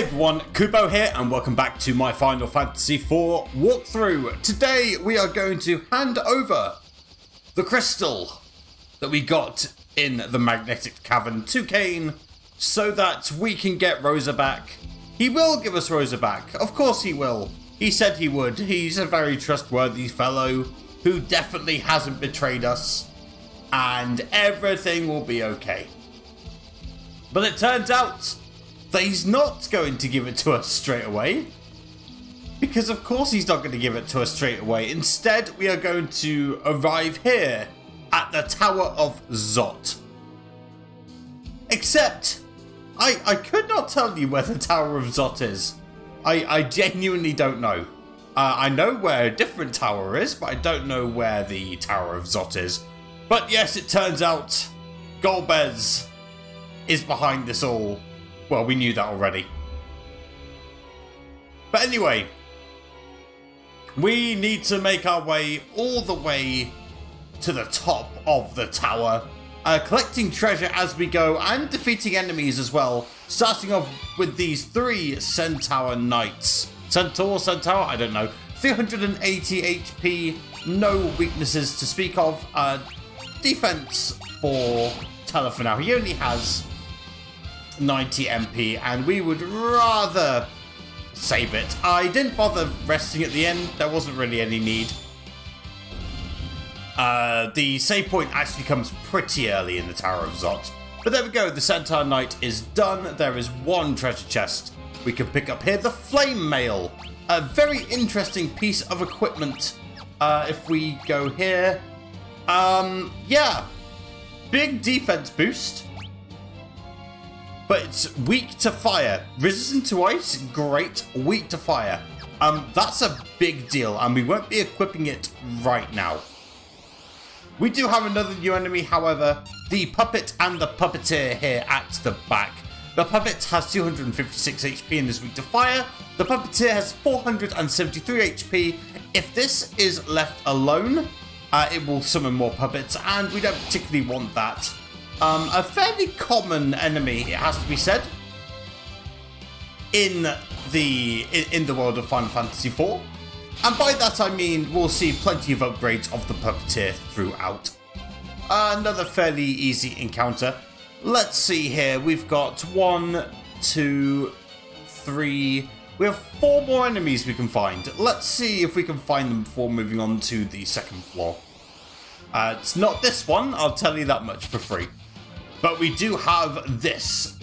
Hey everyone, Kubo here and welcome back to my Final Fantasy IV walkthrough. Today we are going to hand over the crystal that we got in the magnetic cavern to Cain so that we can get Rosa back. He will give us Rosa back, of course he will. He said he would. He's a very trustworthy fellow who definitely hasn't betrayed us and everything will be okay. But it turns out that he's not going to give it to us straight away. Because of course he's not going to give it to us straight away. Instead, we are going to arrive here at the Tower of Zot. Except, I could not tell you where the Tower of Zot is. I genuinely don't know. I know where a different tower is, but I don't know where the Tower of Zot is. But yes, it turns out Golbez is behind this all. Well, we knew that already. But anyway, we need to make our way all the way to the top of the tower, collecting treasure as we go and defeating enemies as well, starting off with these three Centaur Knights. Centaur, I don't know. 380 HP, no weaknesses to speak of. Defense for Teller for now. He only has 90 MP and we would rather save it. I didn't bother resting at the end. There wasn't really any need. The save point actually comes pretty early in the Tower of Zot. But there we go. The Centaur Knight is done. There is one treasure chest we can pick up here. The Flame Mail. A very interesting piece of equipment. If we go here. Yeah. Big defense boost. But it's weak to fire. Resistant to ice, great. Weak to fire. That's a big deal, and we won't be equipping it right now. We do have another new enemy, however, the Puppet and the Puppeteer here at the back. The Puppet has 256 HP and is weak to fire. The Puppeteer has 473 HP. If this is left alone, it will summon more puppets, and we don't particularly want that. A fairly common enemy, it has to be said, in the world of Final Fantasy IV. And by that I mean we'll see plenty of upgrades of the Puppeteer throughout. Another fairly easy encounter. Let's see here. We've got 1, 2, 3. We have 4 more enemies we can find. Let's see if we can find them before moving on to the second floor. It's not this one, I'll tell you that much for free. But we do have this,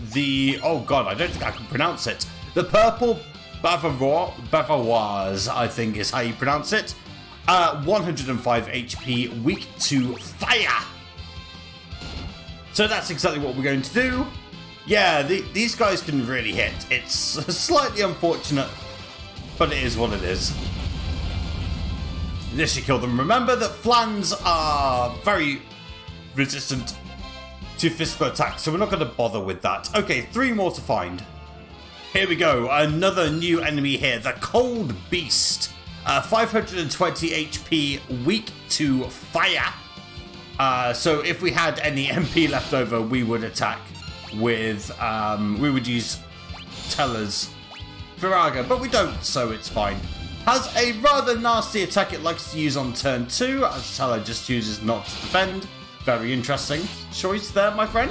oh god, I don't think I can pronounce it. The Purple Bavaroise, I think is how you pronounce it. 105 HP, weak to fire. So that's exactly what we're going to do. Yeah, these guys can really hit. It's slightly unfortunate, but it is what it is. This should kill them. Remember that Flans are very resistant to physical attacks, so we're not going to bother with that. Okay, 3 more to find. Here we go, another new enemy here, the Cold Beast. 520 HP, weak to fire. So if we had any MP left over, we would attack with, we would use Teller's Viraga, but we don't, so it's fine. Has a rather nasty attack it likes to use on turn 2, as Teller just chooses not to defend. Very interesting choice there, my friend.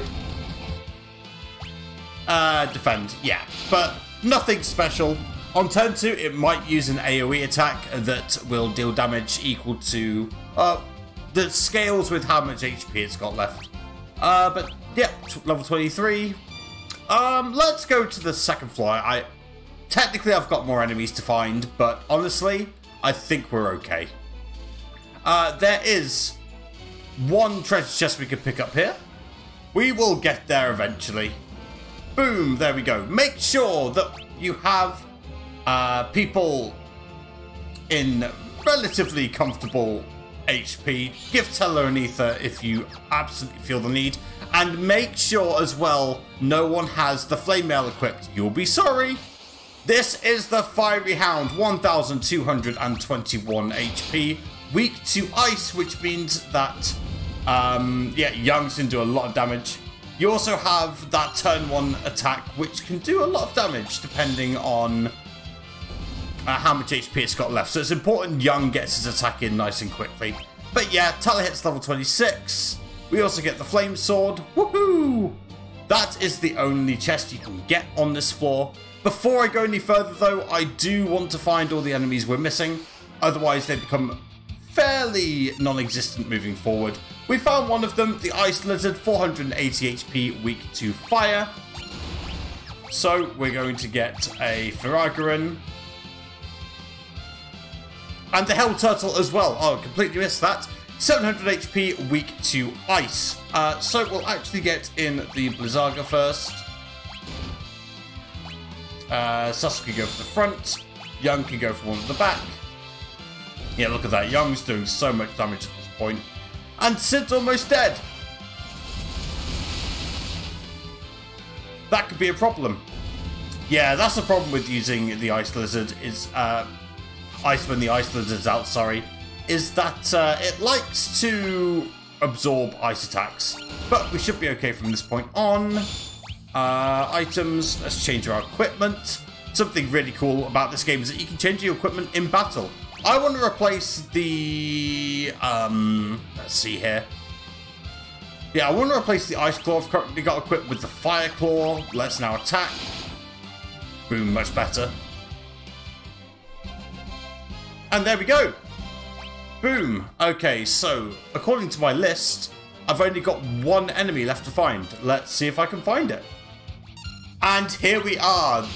Defend, yeah, but nothing special. On turn 2, it might use an AoE attack that will deal damage equal to, that scales with how much HP it's got left. But yeah, level 23. Let's go to the second floor. Technically, I've got more enemies to find, but honestly, I think we're okay. There is one treasure chest we could pick up here. We will get there eventually. Boom, there we go. Make sure that you have people in relatively comfortable HP. Give Teller an ether if you absolutely feel the need. And make sure as well no one has the Flame Mail equipped. You'll be sorry. This is the Fiery Hound, 1221 HP. Weak to ice, which means that, yeah, Young's can do a lot of damage. You also have that turn 1 attack, which can do a lot of damage depending on how much HP it's got left. So it's important Young gets his attack in nice and quickly. But yeah, Teller hits level 26. We also get the Flame Sword. Woohoo! That is the only chest you can get on this floor. Before I go any further though, I do want to find all the enemies we're missing. Otherwise they become fairly non-existent moving forward. We found one of them, the Ice Lizard, 480 HP, weak to fire. So we're going to get a Faragaran. And the Hell Turtle as well. Oh, completely missed that. 700 HP, weak to ice. So we'll actually get in the Blizzaga first. Sus can go for the front. Young can go for one at the back. Yeah, look at that. Young's doing so much damage at this point. And Sid's almost dead. That could be a problem. Yeah, that's the problem with using the Ice Lizard is... when the Ice Lizard's out, sorry, is that it likes to absorb ice attacks. But we should be okay from this point on. Items, let's change our equipment. Something really cool about this game is that you can change your equipment in battle. I want to replace the, let's see here. Yeah, I want to replace the Ice Claw I've currently got equipped with the Fire Claw. Let's now attack. Boom, much better. And there we go. Boom. Okay, so according to my list, I've only got one enemy left to find. Let's see if I can find it. And here we are.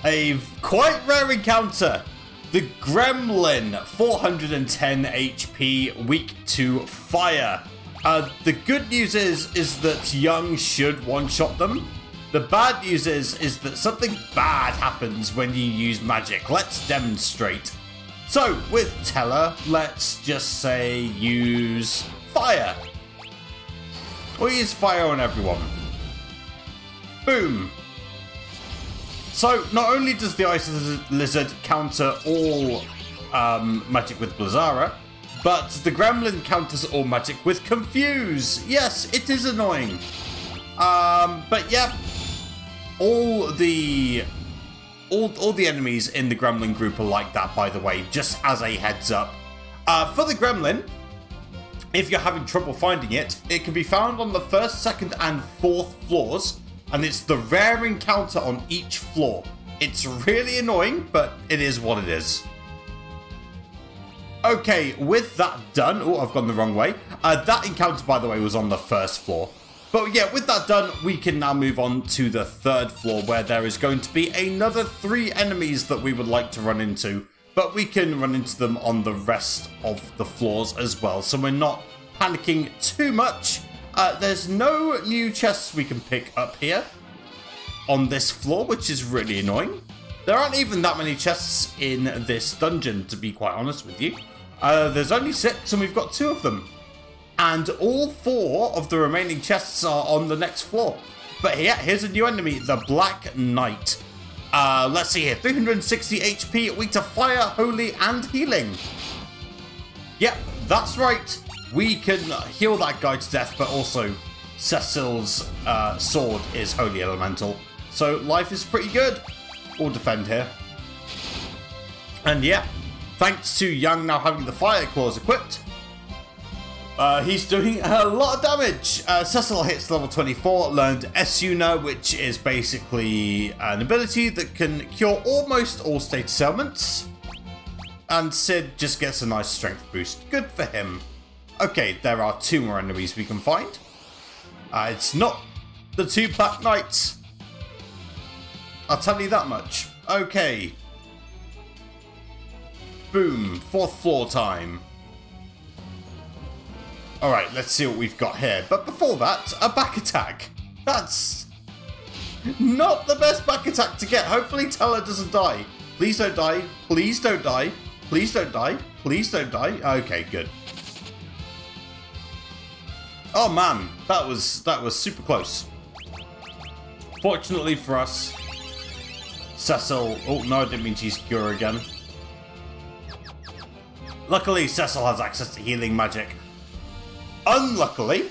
A quite rare encounter. The Gremlin, 410 HP, weak to fire. The good news is that Young should one-shot them. The bad news is that something bad happens when you use magic. Let's demonstrate. So, with Teller, let's just say use fire. Or use fire on everyone. Boom. So, not only does the Ice Lizard counter all magic with Blizzara, but the Gremlin counters all magic with Confuse. Yes, it is annoying. But yeah, all the enemies in the Gremlin group are like that, by the way, just as a heads up. For the Gremlin, if you're having trouble finding it, it can be found on the 1st, 2nd, and 4th floors, and it's the rare encounter on each floor. It's really annoying, but it is what it is. Okay, with that done... Oh, I've gone the wrong way. That encounter, by the way, was on the 1st floor. But yeah, with that done, we can now move on to the 3rd floor, where there is going to be another 3 enemies that we would like to run into. But we can run into them on the rest of the floors as well, so we're not panicking too much. There's no new chests we can pick up here on this floor, which is really annoying. There aren't even that many chests in this dungeon, to be quite honest with you. There's only 6, and we've got 2 of them. And all 4 of the remaining chests are on the next floor. But yeah, here's a new enemy, the Black Knight. Let's see here, 360 HP, weak to fire, holy, and healing. Yep, that's right. We can heal that guy to death, but also Cecil's sword is holy elemental. So life is pretty good. We'll defend here. And yeah, thanks to Young now having the fire claws equipped, he's doing a lot of damage. Cecil hits level 24, learned Esuna, which is basically an ability that can cure almost all status ailments. And Sid just gets a nice strength boost. Good for him. Okay, there are 2 more enemies we can find. It's not the 2 Black Knights. I'll tell you that much. Okay. Boom. 4th floor time. Alright, let's see what we've got here. But before that, a back attack. That's not the best back attack to get. Hopefully Teller doesn't die. Please don't die. Please don't die. Please don't die. Please don't die. Okay, good. Oh man, that was super close. Fortunately for us, Cecil... Oh no, I didn't mean to use Cure again. Luckily, Cecil has access to healing magic. Unluckily,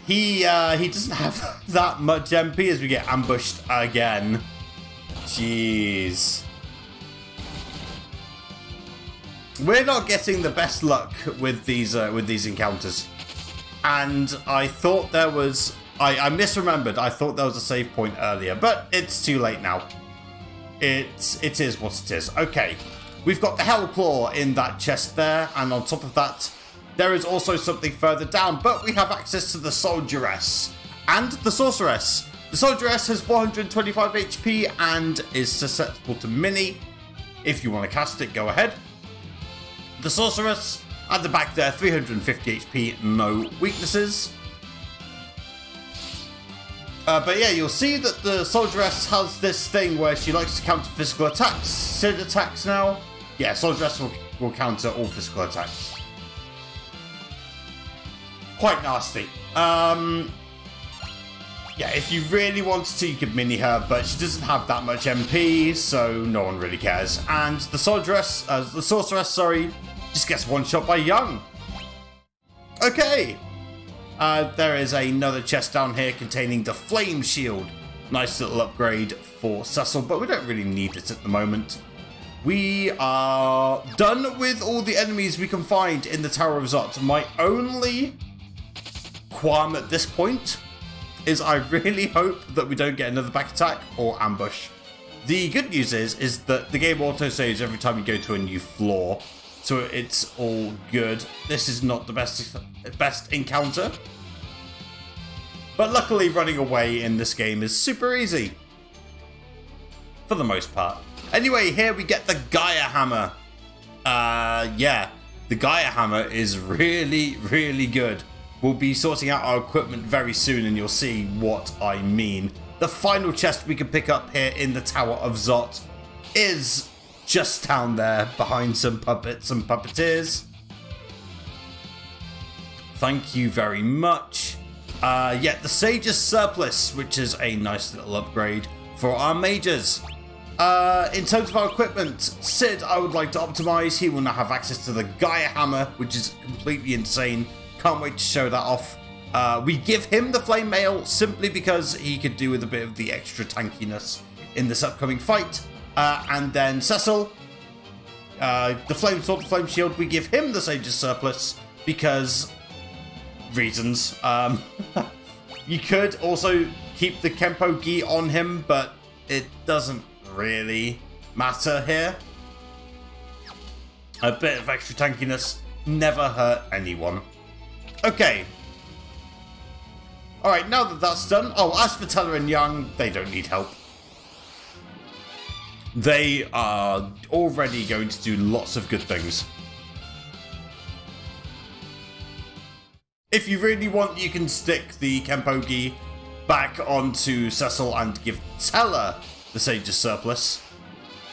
he doesn't have that much MP as we get ambushed again. Jeez. We're not getting the best luck with these encounters. And I thought there was... I misremembered. I thought there was a save point earlier, but it's too late now. It is what it is. Okay, we've got the Hell Claw in that chest there, and on top of that, there is also something further down, but we have access to the Soldieress and the Sorceress. The Soldieress has 425 HP and is susceptible to Mini. If you want to cast it, go ahead. The Sorceress at the back there, 350 HP, no weaknesses. But yeah, you'll see that the Soldieress has this thing where she likes to counter physical attacks. Sid attacks now. Yeah, Soldieress will counter all physical attacks. Quite nasty. Yeah, if you really wanted to, you could mini her, but she doesn't have that much MP, so no one really cares. And the Sorceress, sorry, just gets one shot by Young. Okay. There is another chest down here containing the Flame Shield. Nice little upgrade for Cecil, but we don't really need it at the moment. We are done with all the enemies we can find in the Tower of Zot. My only qualm at this point is I really hope that we don't get another back attack or ambush. The good news is that the game auto-saves every time you go to a new floor, so it's all good. This is not the best encounter, but luckily running away in this game is super easy for the most part. Anyway, here we get the Gaia Hammer. Yeah, the Gaia Hammer is really, really good. We'll be sorting out our equipment very soon and you'll see what I mean. The final chest we can pick up here in the Tower of Zot is just down there behind some puppets and puppeteers. Thank you very much. Yeah, the Sage's Surplus, which is a nice little upgrade for our mages. In terms of our equipment, Sid, I would like to optimize. He will now have access to the Gaia Hammer, which is completely insane. Can't wait to show that off. We give him the Flame Mail simply because he could do with a bit of the extra tankiness in this upcoming fight. And then Cecil, the Flame Sword, the Flame Shield, we give him the Sage's Surplus because reasons. You could also keep the Kempo Gi on him, but it doesn't really matter here. A bit of extra tankiness never hurt anyone. Okay. Alright, now that that's done... Oh, as for Teller and Young, they don't need help. They are already going to do lots of good things. If you really want, you can stick the Kempo Gi back onto Cecil and give Teller the Sage's Surplus.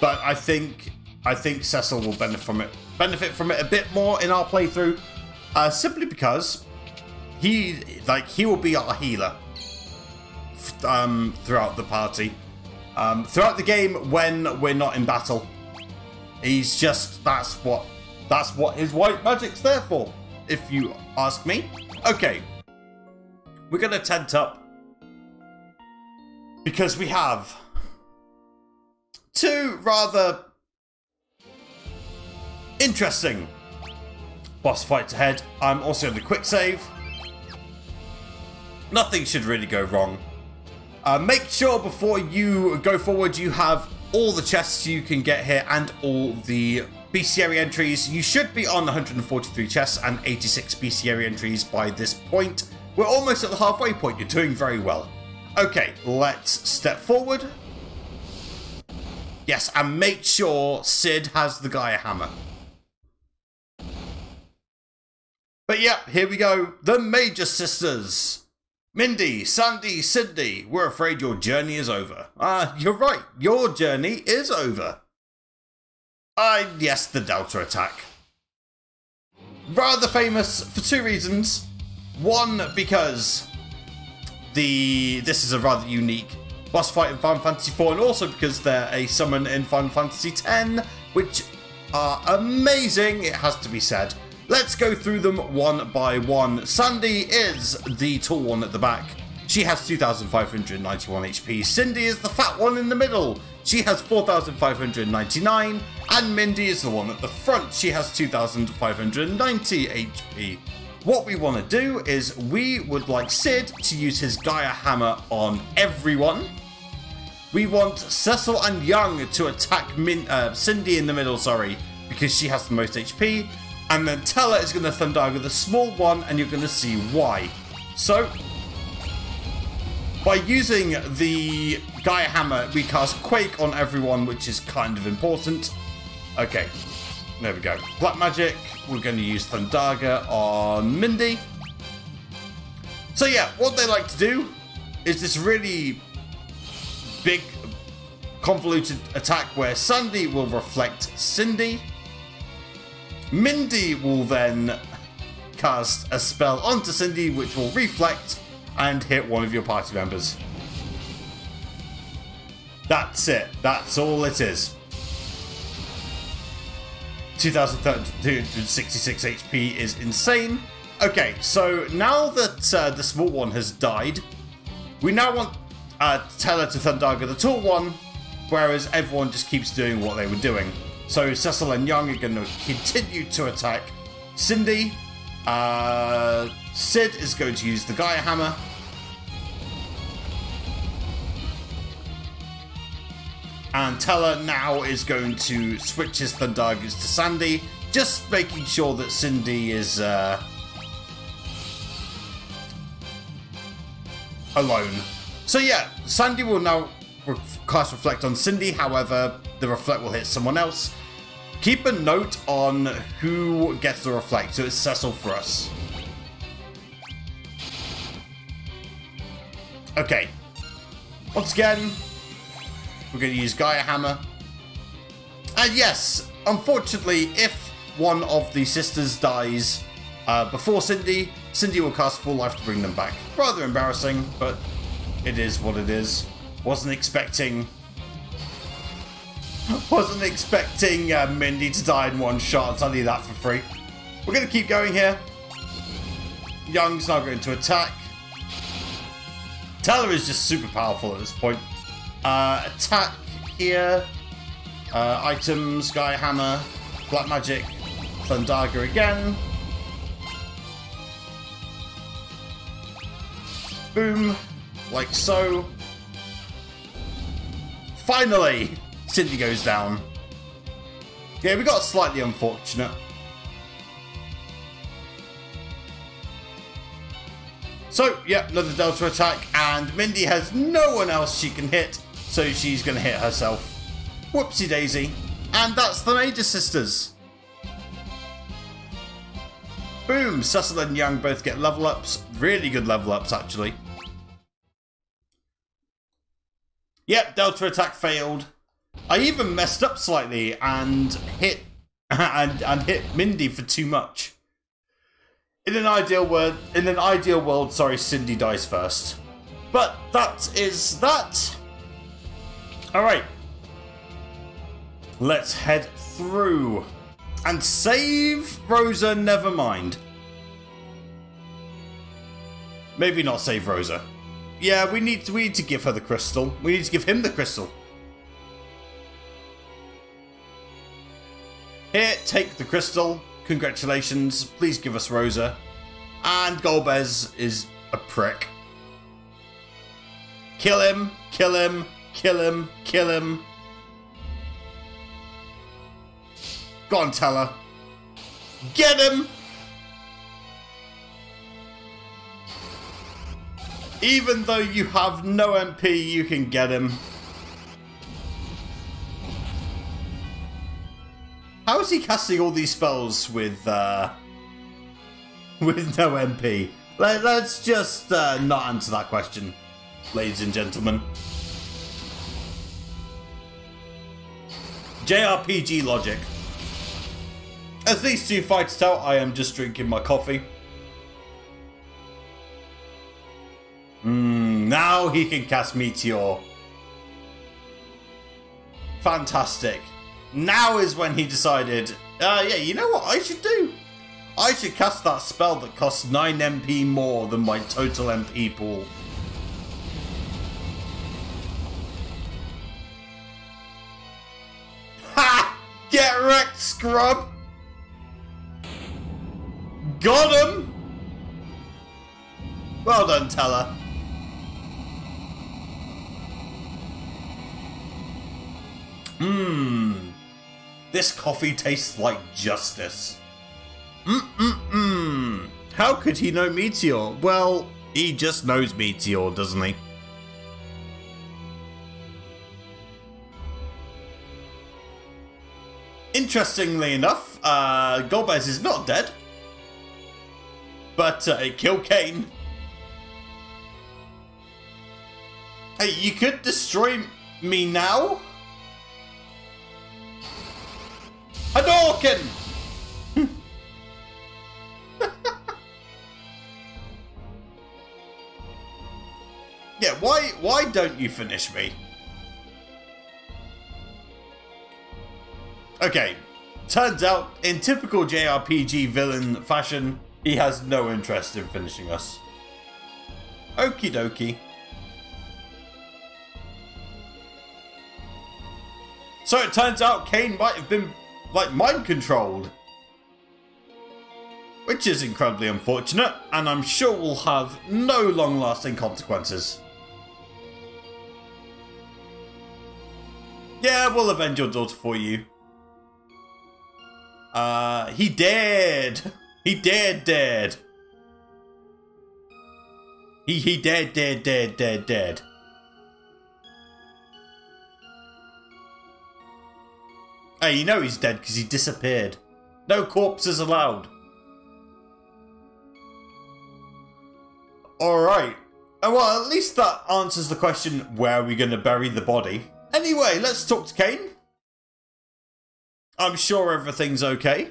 But I think Cecil will benefit from it a bit more in our playthrough. Simply because he will be our healer throughout the party. Throughout the game when we're not in battle. He's just that's what his white magic's there for, if you ask me. Okay. We're gonna tent up because we have two rather interesting boss fights ahead. I'm also going to quick save. Nothing should really go wrong. Make sure before you go forward you have all the chests you can get here and all the bestiary entries. You should be on 143 chests and 86 bestiary entries by this point. We're almost at the halfway point. You're doing very well. Okay, let's step forward. Yes, and make sure Sid has the Gaia Hammer. But yeah, here we go. The Magus Sisters. Mindy, Sandy, Sydney, we're afraid your journey is over. You're right. Your journey is over. Yes, the Delta attack. Rather famous for two reasons. One, because this is a rather unique boss fight in Final Fantasy IV, and also because they're a summon in Final Fantasy X, which are amazing, it has to be said. Let's go through them one by one. Sandy is the tall one at the back. She has 2,591 HP. Cindy is the fat one in the middle. She has 4,599. And Mindy is the one at the front. She has 2,590 HP. What we want to do is we would like Sid to use his Gaia Hammer on everyone. We want Cecil and Young to attack Cindy in the middle, because she has the most HP. And then Teller is going to Thundaga the small one, and you're going to see why. So, by using the Gaia Hammer, we cast Quake on everyone, which is kind of important. Okay, there we go. Black Magic, we're going to use Thundaga on Mindy. So yeah, what they like to do is this really big, convoluted attack where Sandy will reflect Cindy. Mindy will then cast a spell onto Cindy, which will reflect and hit one of your party members. That's it. That's all it is. 2,266 HP is insane. Okay, so now that the small one has died, we now want Teller to Thundaga the tall one, whereas everyone just keeps doing what they were doing. So Cecil and Young are going to continue to attack Cindy. Sid is going to use the Gaia Hammer. And Teller now is going to switch his Thundagas to Sandy, just making sure that Cindy is alone. So yeah, Sandy will now cast Reflect on Cindy, however, the Reflect will hit someone else. Keep a note on who gets the Reflect, so it's Cecil for us. Okay. Once again, we're going to use Gaia Hammer. And yes, unfortunately, if one of the sisters dies before Cindy, Cindy will cast Full Life to bring them back. Rather embarrassing, but it is what it is. Wasn't expecting Mindy to die in one shot. I'll tell you that for free. We're going to keep going here. Young's now going to attack. Teller is just super powerful at this point. Attack here. Items, Gaia Hammer, Black Magic, Thundaga again. Boom. Like so. Finally, Cindy goes down. Yeah, we got slightly unfortunate. So, yeah, another Delta attack, and Mindy has no one else she can hit, so she's going to hit herself. Whoopsie daisy. And that's the Magus Sisters. Boom, Cecil and Young both get level ups. Really good level ups, actually. Yep, Delta attack failed. I even messed up slightly and hit hit Mindy for too much. In an ideal world, sorry, Cindy dies first. But that is that. Alright. Let's head through and save Rosa, never mind. Maybe not save Rosa. Yeah, we need to give her the crystal. We need to give him the crystal. Here, take the crystal. Congratulations. Please give us Rosa. And Golbez is a prick. Kill him. Kill him. Kill him. Kill him. Go on, Teller. Get him! Even though you have no MP, you can get him. How is he casting all these spells with no MP? Let's just not answer that question, ladies and gentlemen. JRPG logic. As these two fight it out, I am just drinking my coffee. Now he can cast Meteor. Fantastic. Now is when he decided, yeah, you know what I should do? I should cast that spell that costs 9 MP more than my total MP pool. Ha! Get wrecked, scrub! Got him! Well done, Teller. This coffee tastes like justice. How could he know Meteor? Well, he just knows Meteor, doesn't he? Interestingly enough, Golbez is not dead. But it killed Kane. Hey, you could destroy me now? Hadouken! Yeah, why don't you finish me? Okay, turns out, in typical JRPG villain fashion, he has no interest in finishing us. Okie dokie. So it turns out Kane might have been, like, mind-controlled. Which is incredibly unfortunate, and I'm sure will have no long-lasting consequences. Yeah, we'll avenge your daughter for you. He dared. He dared. He dared. Hey, you know he's dead because he disappeared. No corpses allowed. Alright. Well, at least that answers the question, where are we going to bury the body? Anyway, let's talk to Kane. I'm sure everything's okay.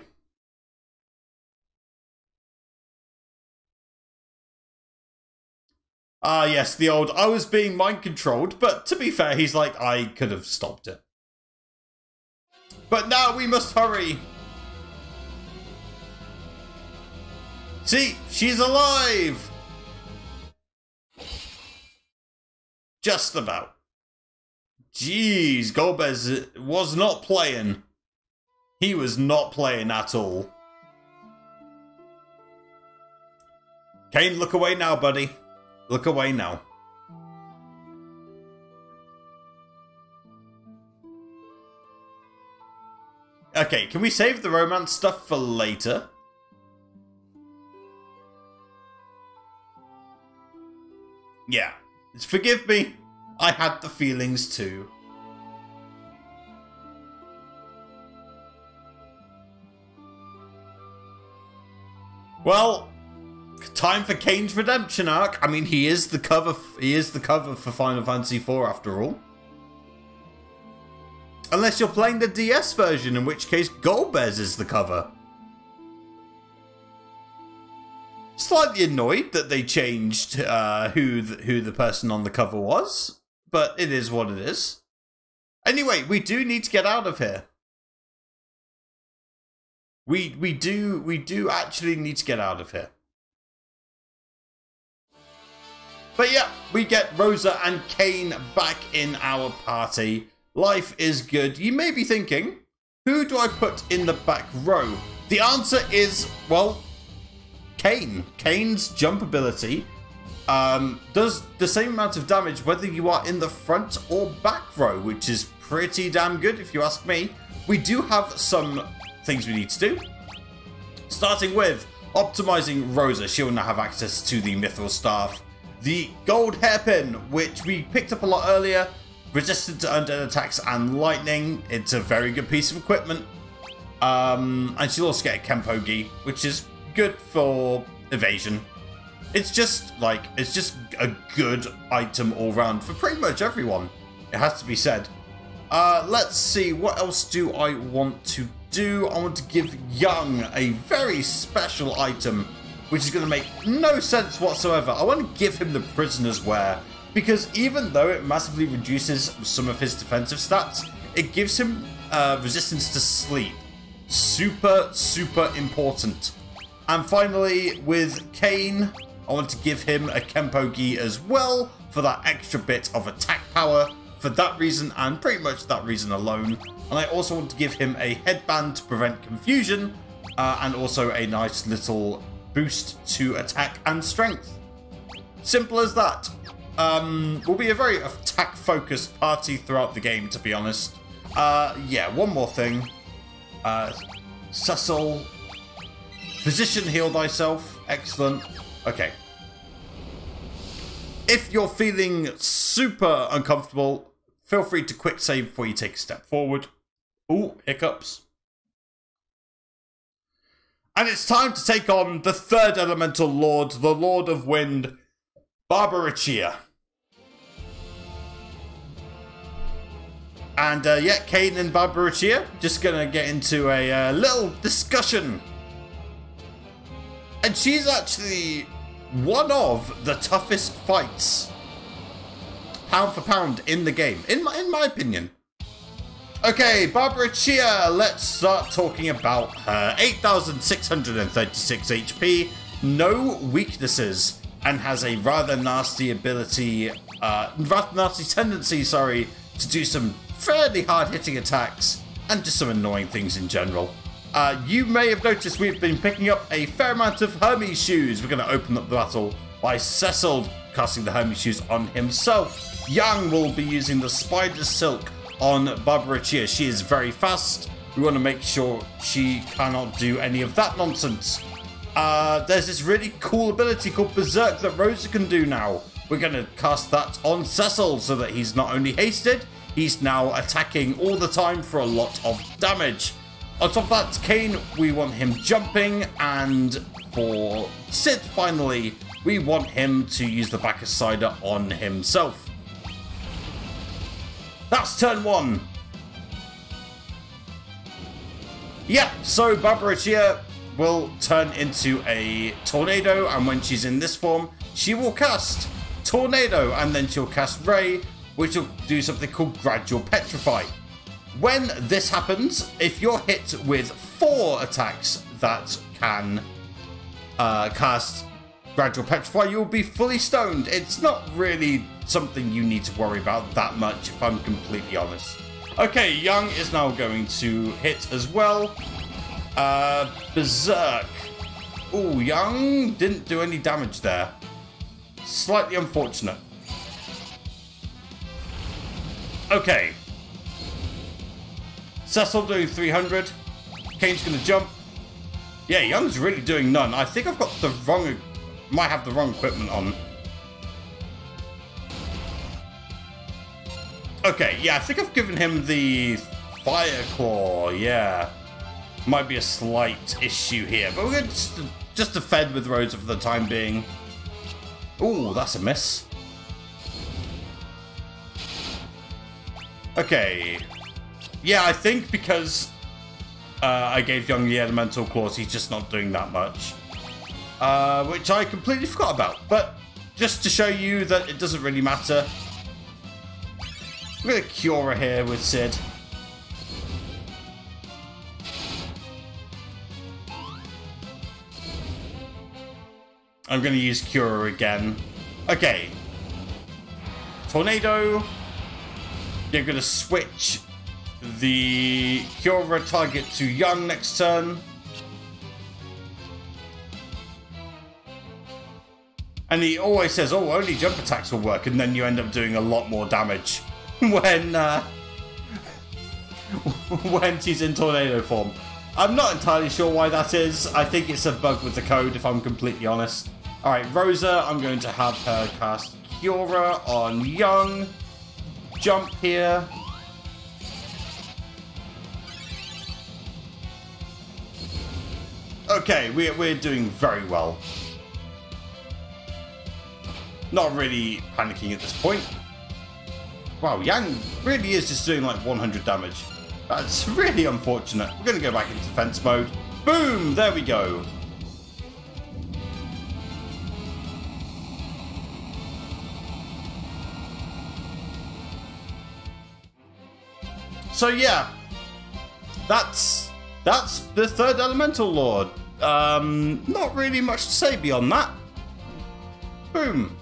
Ah, yes, the old, I was being mind-controlled, but to be fair, he's like, I could have stopped it. But now we must hurry. See, she's alive. Just about. Jeez, Golbez was not playing. He was not playing at all. Kane, look away now, buddy. Look away now. Okay, can we save the romance stuff for later? Yeah. Forgive me. I had the feelings too. Well, time for Kane's redemption arc. I mean, he is the cover. He is the cover for Final Fantasy IV after all. Unless you're playing the DS version, in which case Golbez is the cover. Slightly annoyed that they changed who the person on the cover was, but it is what it is. Anyway, we do need to get out of here. We do actually need to get out of here. But yeah, we get Rosa and Kane back in our party. Life is good. You may be thinking, who do I put in the back row? The answer is, well, Kane. Kane's jump ability does the same amount of damage whether you are in the front or back row, which is pretty damn good if you ask me. We do have some things we need to do. Starting with optimizing Rosa. She will now have access to the Mithril Staff. The Gold Hairpin, which we picked up a lot earlier. Resistant to undead attacks and lightning. It's a very good piece of equipment. And she'll also get a Kenpogi, which is good for evasion. It's just a good item all round for pretty much everyone. It has to be said. Let's see, what else do I want to do? I want to give Young a very special item, which is going to make no sense whatsoever. I want to give him the Prisoner's Wear, because even though it massively reduces some of his defensive stats, it gives him resistance to sleep. Super, super important. And finally, with Kane, I want to give him a Kempo Gi as well for that extra bit of attack power. For that reason, and pretty much that reason alone. And I also want to give him a headband to prevent confusion, and also a nice little boost to attack and strength. Simple as that. Will be a very attack-focused party throughout the game, to be honest. Yeah, one more thing. Cecil, physician, heal thyself. Excellent. Okay. If you're feeling super uncomfortable, feel free to quick save before you take a step forward. Ooh, hiccups. And it's time to take on the third elemental lord, the Lord of Wind, BAA-BAA-BARBARICCIA. And yeah, Kane and BAA-BAA-BARBARICCIA just gonna get into a little discussion. And she's actually one of the toughest fights, pound for pound, in the game, in my opinion. Okay, BAA-BAA-BARBARICCIA, let's start talking about her. 8,636 HP, no weaknesses, and has a rather nasty ability, rather nasty tendency, sorry, to do some fairly hard-hitting attacks and just some annoying things in general. You may have noticed we've been picking up a fair amount of Hermes shoes. We're going to open up the battle by Cecil casting the Hermes shoes on himself. Yang will be using the Spider Silk on BAA-BAA-BARBARICCIA. She is very fast. We want to make sure she cannot do any of that nonsense. There's this really cool ability called Berserk that Rosa can do now. We're going to cast that on Cecil so that he's not only hasted, he's now attacking all the time for a lot of damage. On top of that, Kane, we want him jumping, and for Sid, finally, we want him to use the Bacchus Cider on himself. That's turn one. Yep, so BAA-BAA-BARBARICCIA will turn into a tornado, and when she's in this form, she will cast Tornado, and then she'll cast Ray, which will do something called Gradual Petrify. When this happens, if you're hit with 4 attacks that can cast Gradual Petrify, you'll be fully stoned. It's not really something you need to worry about that much, if I'm completely honest. Okay, Young is now going to hit as well. Berserk. Ooh, Young didn't do any damage there. Slightly unfortunate. Okay. Cecil doing 300. Kane's gonna jump. Yeah, Young's really doing none. I think I've got the wrong... might have the wrong equipment on. Okay, yeah, I think I've given him the Fire Claw, yeah. Might be a slight issue here, but we're going to just defend with Rosa for the time being. Ooh, that's a miss. Okay. Yeah, I think because I gave Young the Elemental Claws, he's just not doing that much. Which I completely forgot about. But just to show you that it doesn't really matter, I'm going to cure her here with Sid. I'm going to use Cure again. Okay. Tornado. You're going to switch the Cure target to Young next turn. And he always says, oh, only jump attacks will work, and then you end up doing a lot more damage when she's in tornado form. I'm not entirely sure why that is. I think it's a bug with the code, if I'm completely honest. Alright, Rosa, I'm going to have her cast Cura on Young. Jump here. Okay, we're doing very well. Not really panicking at this point. Wow, Yang really is just doing like 100 damage. That's really unfortunate. We're going to go back into defense mode. Boom! There we go. So yeah, that's the third Elemental Lord. Not really much to say beyond that. Boom.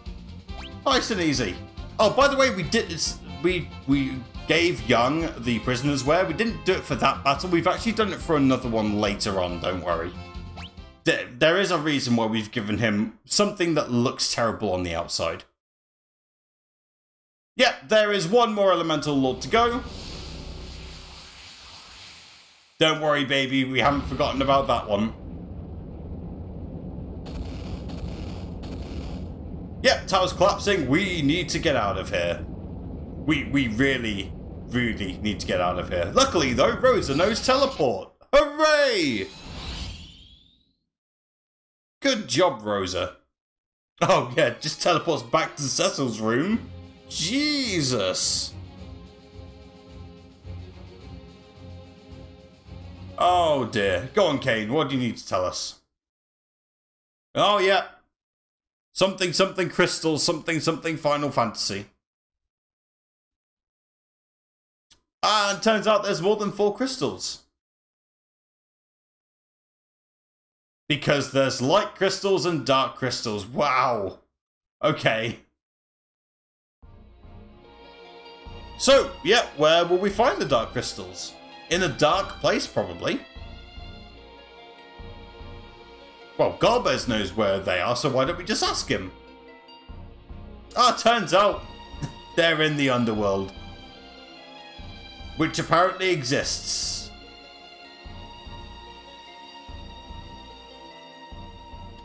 Nice and easy. Oh, by the way, we gave Young the prisoner's wear. We didn't do it for that battle. We've actually done it for another one later on, don't worry. There is a reason why we've given him something that looks terrible on the outside. Yep, there is one more Elemental Lord to go. Don't worry, baby, we haven't forgotten about that one. Yep, tower's collapsing. We need to get out of here. We really, really need to get out of here. Luckily, though, Rosa knows teleport. Hooray! Good job, Rosa. Oh, yeah, just teleports back to Cecil's room. Jesus. Oh, dear. Go on, Kane. What do you need to tell us? Oh, yeah. Something, something crystals, something, something Final Fantasy. And turns out there's more than 4 crystals. Because there's light crystals and dark crystals. Wow. Okay. So, yeah, where will we find the dark crystals? In a dark place, probably. Well, Garbez knows where they are, so why don't we just ask him? Ah, turns out they're in the underworld. Which apparently exists.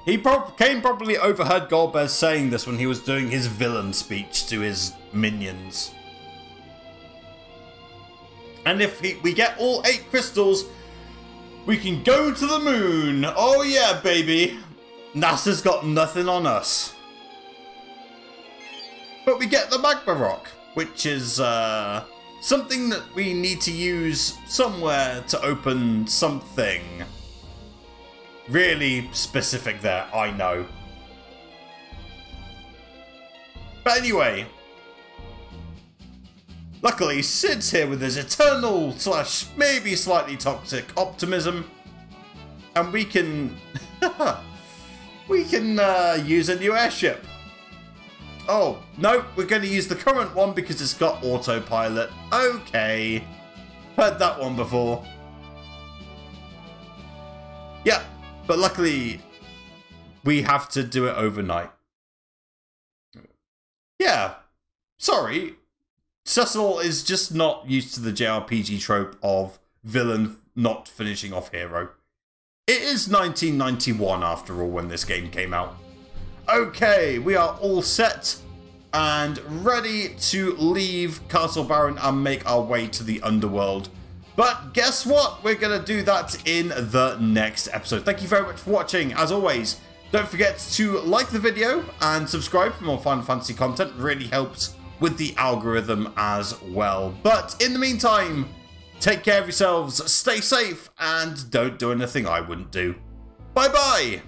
Kane probably overheard Garbez saying this when he was doing his villain speech to his minions. And if we get all 8 crystals, we can go to the moon. Oh yeah, baby. NASA's got nothing on us. But we get the magma rock, which is something that we need to use somewhere to open something. Really specific there, I know. But anyway, luckily Sid's here with his eternal / maybe slightly toxic optimism, and we can use a new airship. Oh no, we're going to use the current one because it's got autopilot. Okay, heard that one before. Yeah, but luckily we have to do it overnight. Yeah, sorry. Cecil is just not used to the JRPG trope of villain not finishing off hero. It is 1991 after all when this game came out. Okay, we are all set and ready to leave Castle Baron and make our way to the underworld. But guess what? We're going to do that in the next episode. Thank you very much for watching. As always, don't forget to like the video and subscribe for more Final Fantasy content. It really helps with the algorithm as well. But in the meantime, take care of yourselves, stay safe, and don't do anything I wouldn't do. Bye-bye!